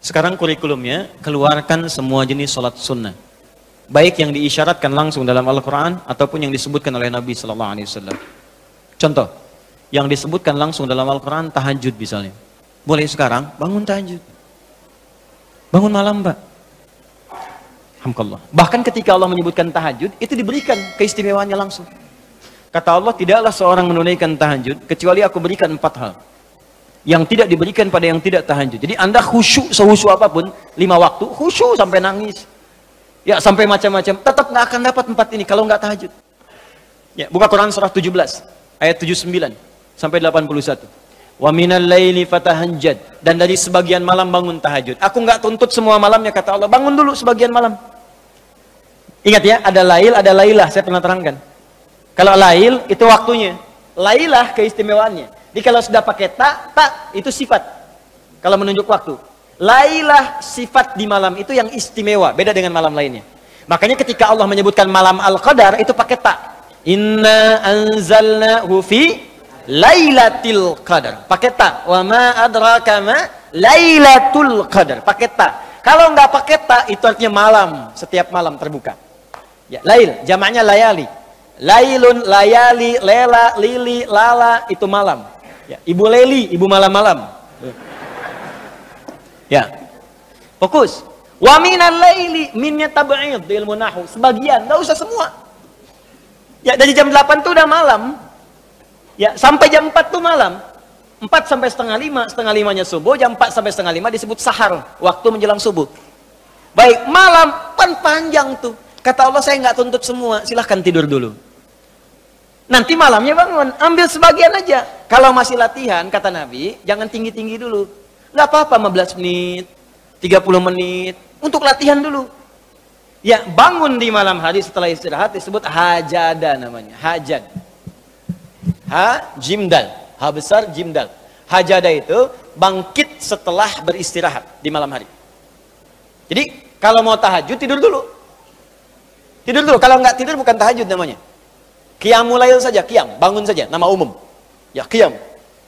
Sekarang kurikulumnya, keluarkan semua jenis sholat sunnah. Baik yang diisyaratkan langsung dalam Al-Quran, ataupun yang disebutkan oleh Nabi SAW. Contoh, yang disebutkan langsung dalam Al-Quran, tahajud misalnya. Boleh sekarang, bangun tahajud. Bangun malam, Pak. Alhamdulillah. Bahkan ketika Allah menyebutkan tahajud, itu diberikan keistimewaannya langsung. Kata Allah, tidaklah seorang menunaikan tahajud, kecuali aku berikan 4 hal. Yang tidak diberikan pada yang tidak tahajud. Jadi Anda khusyuk, sehusyuk apapun, 5 waktu, khusyuk sampai nangis. Ya, sampai macam-macam. Tetap nggak akan dapat 4 ini kalau nggak tahajud. Ya, buka Quran surah 17, ayat 79 sampai 81. Wa minal laili fatahajjad, dan dari sebagian malam bangun tahajud. Aku nggak tuntut semua malamnya, kata Allah. Bangun dulu sebagian malam. Ingat ya, ada lail, ada lailah, saya pernah terangkan. Kalau lail itu waktunya, lailah keistimewaannya. Jadi kalau sudah pakai tak itu sifat. Kalau menunjuk waktu. Lailah sifat di malam itu yang istimewa, beda dengan malam lainnya. Makanya ketika Allah menyebutkan malam Al-Qadar itu pakai tak. Inna anzalnahu fi lailatul qadar. Pakai tak. Wa ma adraka ma lailatul qadar. Pakai tak. Kalau nggak pakai tak itu artinya malam, setiap malam terbuka. Ya, lail, jamaknya layali. Lailun, layali, lela, lili, lala itu malam. Ya, ibu Leli, ibu malam-malam. Ya. Fokus. Wa minal laili, minnya tab'id di ilmu nahwu. Sebagian, enggak usah semua. Ya, dari jam 8 tuh udah malam. Ya, sampai jam 4 tuh malam. 4 sampai setengah 5, setengah 5-nya subuh, jam 4 sampai setengah 5 disebut sahar, waktu menjelang subuh. Baik, malam panjang tuh. Kata Allah, saya nggak tuntut semua, silahkan tidur dulu. Nanti malamnya bangun, ambil sebagian aja. Kalau masih latihan, kata Nabi, jangan tinggi-tinggi dulu. Nggak apa-apa 15 menit, 30 menit, untuk latihan dulu. Ya, bangun di malam hari setelah istirahat disebut hajada namanya, hajad. Ha, jimdal, ha besar, jimdal. Hajada itu bangkit setelah beristirahat di malam hari. Jadi, kalau mau tahajud, tidur dulu. Tidur dulu, kalau nggak tidur bukan tahajud namanya. Qiyamul lail saja, qiyam, bangun saja, nama umum. Ya, qiyam.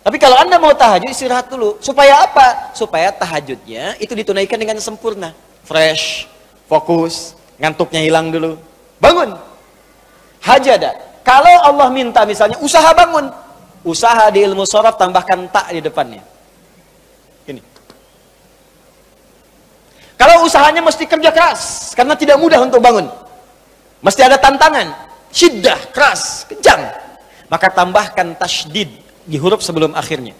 Tapi kalau Anda mau tahajud, istirahat dulu. Supaya apa? Supaya tahajudnya itu ditunaikan dengan sempurna. Fresh, fokus, ngantuknya hilang dulu. Bangun. Hajada. Kalau Allah minta misalnya, usaha bangun. Usaha di ilmu sharaf tambahkan tak di depannya. Ini. Kalau usahanya mesti kerja keras, karena tidak mudah untuk bangun. Mesti ada tantangan. Syiddah, keras, kencang. Maka tambahkan tasydid di huruf sebelum akhirnya.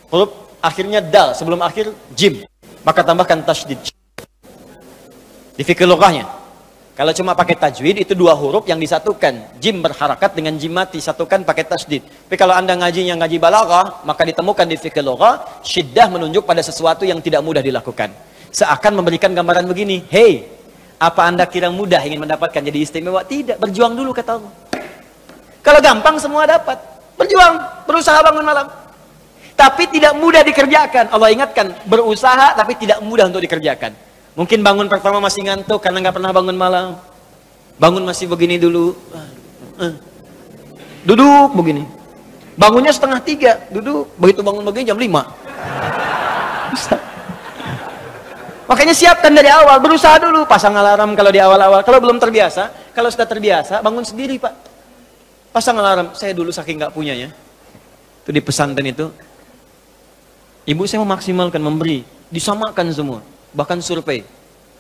Huruf akhirnya dal, sebelum akhir jim. Maka tambahkan tasydid. Di fikih lughahnya. Kalau cuma pakai tajwid, itu 2 huruf yang disatukan. Jim berharakat dengan jim mati, satukan pakai tasydid. Tapi kalau Anda ngajinya ngaji balaghah, maka ditemukan di fikih lughah, syiddah menunjuk pada sesuatu yang tidak mudah dilakukan. Seakan memberikan gambaran begini, hey, apa Anda kira mudah ingin mendapatkan jadi istimewa? Tidak, berjuang dulu kata Allah. Kalau gampang semua dapat. Berjuang, berusaha bangun malam. Tapi tidak mudah dikerjakan. Allah ingatkan, berusaha tapi tidak mudah untuk dikerjakan. Mungkin bangun pertama masih ngantuk karena nggak pernah bangun malam. Bangun masih begini dulu. Duduk begini. Bangunnya 2:30, duduk. Begitu bangun begini jam 5. Makanya siapkan dari awal, berusaha dulu, pasang alarm kalau di awal-awal. Kalau belum terbiasa, kalau sudah terbiasa, bangun sendiri Pak. Pasang alarm, saya dulu saking nggak punyanya. Itu di pesantren itu, ibu saya memaksimalkan, memberi, disamakan semua. Bahkan survei,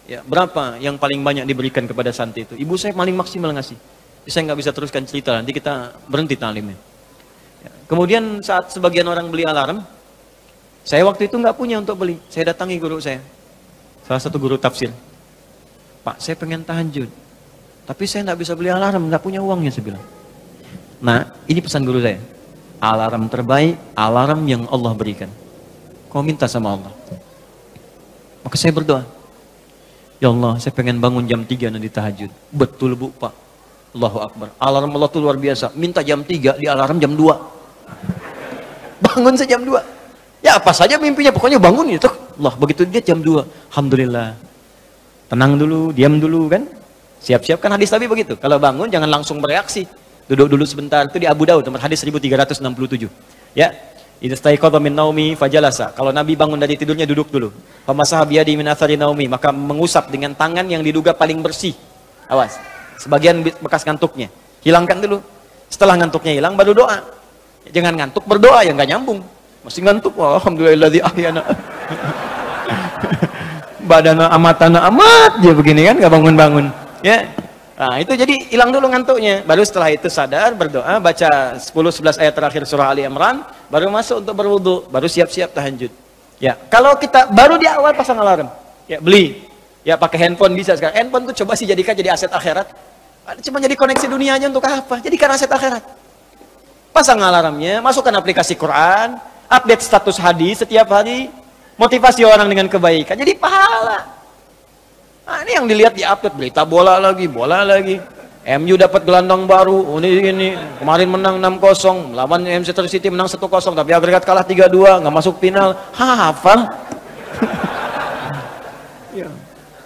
ya berapa yang paling banyak diberikan kepada santri itu. Ibu saya paling maksimal ngasih. Saya nggak bisa teruskan cerita, nanti kita berhenti talimnya. Ya. Kemudian saat sebagian orang beli alarm, saya waktu itu nggak punya untuk beli. Saya datangi guru saya. Salah satu guru tafsir. Pak, saya pengen tahajud. Tapi saya nggak bisa beli alarm, nggak punya uangnya, saya bilang. Nah, ini pesan guru saya. Alarm terbaik, alarm yang Allah berikan. Kau minta sama Allah. Maka saya berdoa. Ya Allah, saya pengen bangun jam 3 nanti tahajud. Betul Bu, Pak. Allahu Akbar. Alarm Allah itu luar biasa. Minta jam 3, di alarm jam 2. Bangun saya jam 2. Ya apa saja mimpinya, pokoknya bangun itu. Allah, begitu dia jam 2. Alhamdulillah. Tenang dulu, diam dulu kan. Siap-siap kan hadis Nabi begitu. Kalau bangun jangan langsung bereaksi. Duduk dulu sebentar. Itu di Abu Daud, nomor hadis 1367. Ya. Idza staiqadha min naumi fajalasa. Kalau Nabi bangun dari tidurnya duduk dulu. Famasaha biyadi min athari naumi, maka mengusap dengan tangan yang diduga paling bersih. Awas. Sebagian bekas ngantuknya. Hilangkan dulu. Setelah ngantuknya hilang baru doa. Jangan ngantuk berdoa yang enggak nyambung. Masih ngantuk. Wah, alhamdulillahilladzi ahyana. Badana amatana amat dia begini kan, enggak bangun-bangun. Ya. Nah, itu jadi hilang dulu ngantuknya. Baru setelah itu sadar, berdoa, baca 10-11 ayat terakhir surah Ali Imran, baru masuk untuk berwudu, baru siap-siap tahajud. Ya, kalau kita baru di awal pasang alarm, ya beli. Ya pakai handphone bisa sekarang. Handphone tuh coba sih jadikan jadi aset akhirat. Cuma jadi koneksi dunianya untuk apa? Jadikan aset akhirat. Pasang alarmnya, masukkan aplikasi Quran, update status hadis setiap hari, motivasi orang dengan kebaikan. Jadi pahala. Nah, ini yang dilihat di update berita bola lagi. MU dapat gelandang baru. Ini kemarin menang 6-0, lawan Manchester City menang 1-0, tapi agregat kalah 3-2, nggak masuk final. Hafal. Ya.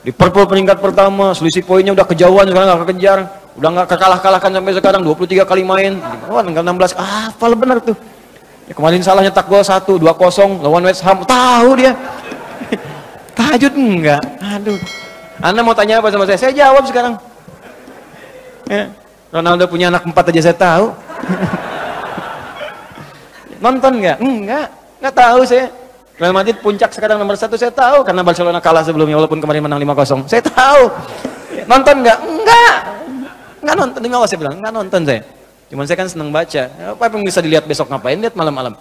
Liverpool peringkat pertama, selisih poinnya udah kejauhan, sekarang nggak kekejar, udah nggak kalah-kalahkan sampai sekarang, 23 kali main. Oh, tinggal 16. Hafal benar tuh. Ya, kemarin salah nyetak gol 1-2-0 lawan West Ham. Tahu dia. Tahajud enggak? Aduh. Anda mau tanya apa sama saya? Saya jawab sekarang. Ya. Ronaldo punya anak 4 aja saya tahu. Nonton nggak? Nggak tahu saya. Real Madrid puncak sekarang nomor 1 saya tahu karena Barcelona kalah sebelumnya walaupun kemarin menang 5-0. Saya tahu. Nonton nggak? Nggak nonton. Demi Allah saya bilang nggak nonton saya. Cuman saya kan senang baca. Apa yang bisa dilihat besok ngapain? Lihat malam-malam.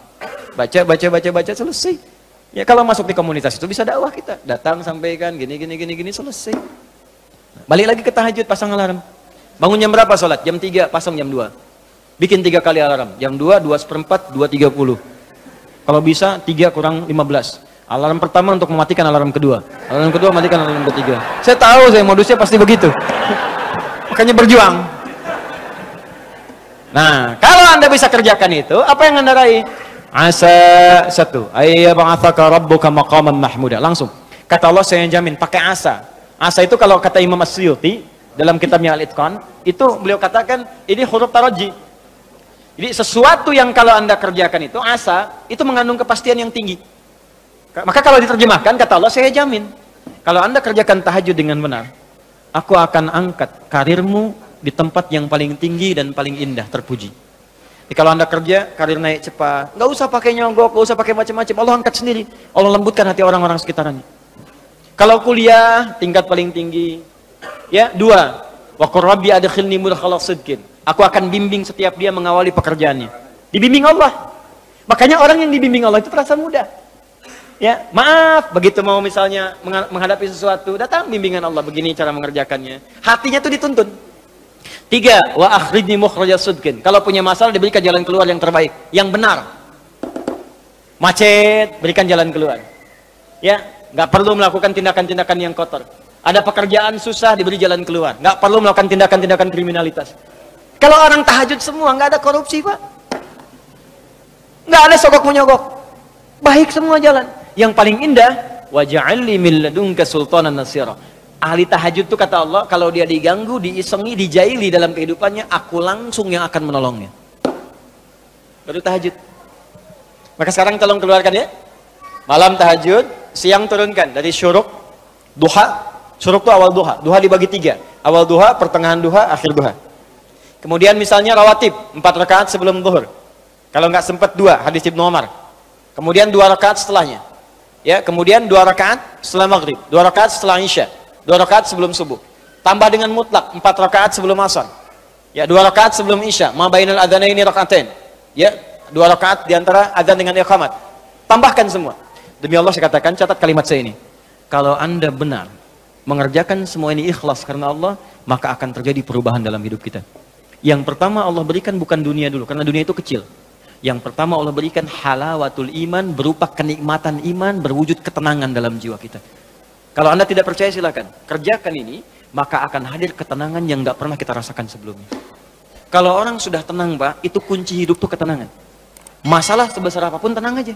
Baca selesai. Ya kalau masuk di komunitas itu bisa dakwah kita. Datang sampaikan gini selesai. Balik lagi ke tahajud, pasang alarm. Bangun jam berapa sholat? Jam 3, pasang jam 2. Bikin 3 kali alarm. Jam 2, 2:04, 2:30. Kalau bisa 3 kurang 15. Alarm pertama untuk mematikan alarm kedua. Alarm kedua matikan alarm ketiga. Saya tahu saya modusnya pasti begitu. Makanya berjuang. Nah, kalau Anda bisa kerjakan itu, apa yang Anda raih? Asa 1, ayyab'atsaka rabbuka maqaman mahmuda. Langsung. Kata Allah saya jamin pakai asa. Asa itu kalau kata Imam As-Suyuti dalam kitabnya Al-Itqan, itu beliau katakan ini huruf taraji. Jadi sesuatu yang kalau Anda kerjakan itu asa, itu mengandung kepastian yang tinggi. Maka kalau diterjemahkan kata Allah saya jamin kalau Anda kerjakan tahajud dengan benar, aku akan angkat karirmu di tempat yang paling tinggi dan paling indah, terpuji. Jadi kalau Anda kerja, karir naik cepat, nggak usah pakai nyogok, nggak usah pakai macam-macam, Allah angkat sendiri. Allah lembutkan hati orang-orang sekitarnya. Kalau kuliah, tingkat paling tinggi. Ya, 2, wa qur rabbi adkhilni mudkhala sidqin. Aku akan bimbing setiap dia mengawali pekerjaannya. Dibimbing Allah. Makanya orang yang dibimbing Allah itu terasa mudah. Ya, maaf, begitu mau misalnya menghadapi sesuatu, datang bimbingan Allah, begini cara mengerjakannya. Hatinya tuh dituntun. 3, wa akhrijni mukhrajas sidqin. Kalau punya masalah diberikan jalan keluar yang terbaik, yang benar. Macet, berikan jalan keluar. Ya, nggak perlu melakukan tindakan-tindakan yang kotor. Ada pekerjaan susah, diberi jalan keluar. Nggak perlu melakukan tindakan-tindakan kriminalitas. Kalau orang tahajud semua, nggak ada korupsi, Pak. Nggak ada sogok menyogok. Baik semua jalan. Yang paling indah, waj'alni min ladunka sultanan nasira. Ahli tahajud itu kata Allah, kalau dia diganggu, diisengi, dijaili dalam kehidupannya, aku langsung yang akan menolongnya. Baru tahajud. Maka sekarang tolong keluarkan ya. Malam tahajud, siang turunkan dari syuruk, duha. Syuruk itu awal duha. Duha dibagi 3. Awal duha, pertengahan duha, akhir duha. Kemudian misalnya rawatib, 4 rakaat sebelum zuhur. Kalau nggak sempat 2, hadis Ibnu Umar. Kemudian 2 rakaat setelahnya. Ya, kemudian 2 rakaat setelah maghrib, 2 rakaat setelah isya. 2 rakaat sebelum subuh. Tambah dengan mutlak 4 rakaat sebelum asar. Ya, 2 rakaat sebelum isya. Ma bainal adzanaini rakaatain. Ya, 2 rakaat di antara adzan dengan iqamat. Tambahkan semua. Demi Allah saya katakan, catat kalimat saya ini. Kalau Anda benar mengerjakan semua ini ikhlas karena Allah, maka akan terjadi perubahan dalam hidup kita. Yang pertama Allah berikan bukan dunia dulu, karena dunia itu kecil. Yang pertama Allah berikan halawatul iman, berupa kenikmatan iman, berwujud ketenangan dalam jiwa kita. Kalau Anda tidak percaya silakan, kerjakan ini, maka akan hadir ketenangan yang nggak pernah kita rasakan sebelumnya. Kalau orang sudah tenang, Pak, itu kunci hidup tuh ketenangan. Masalah sebesar apapun tenang aja.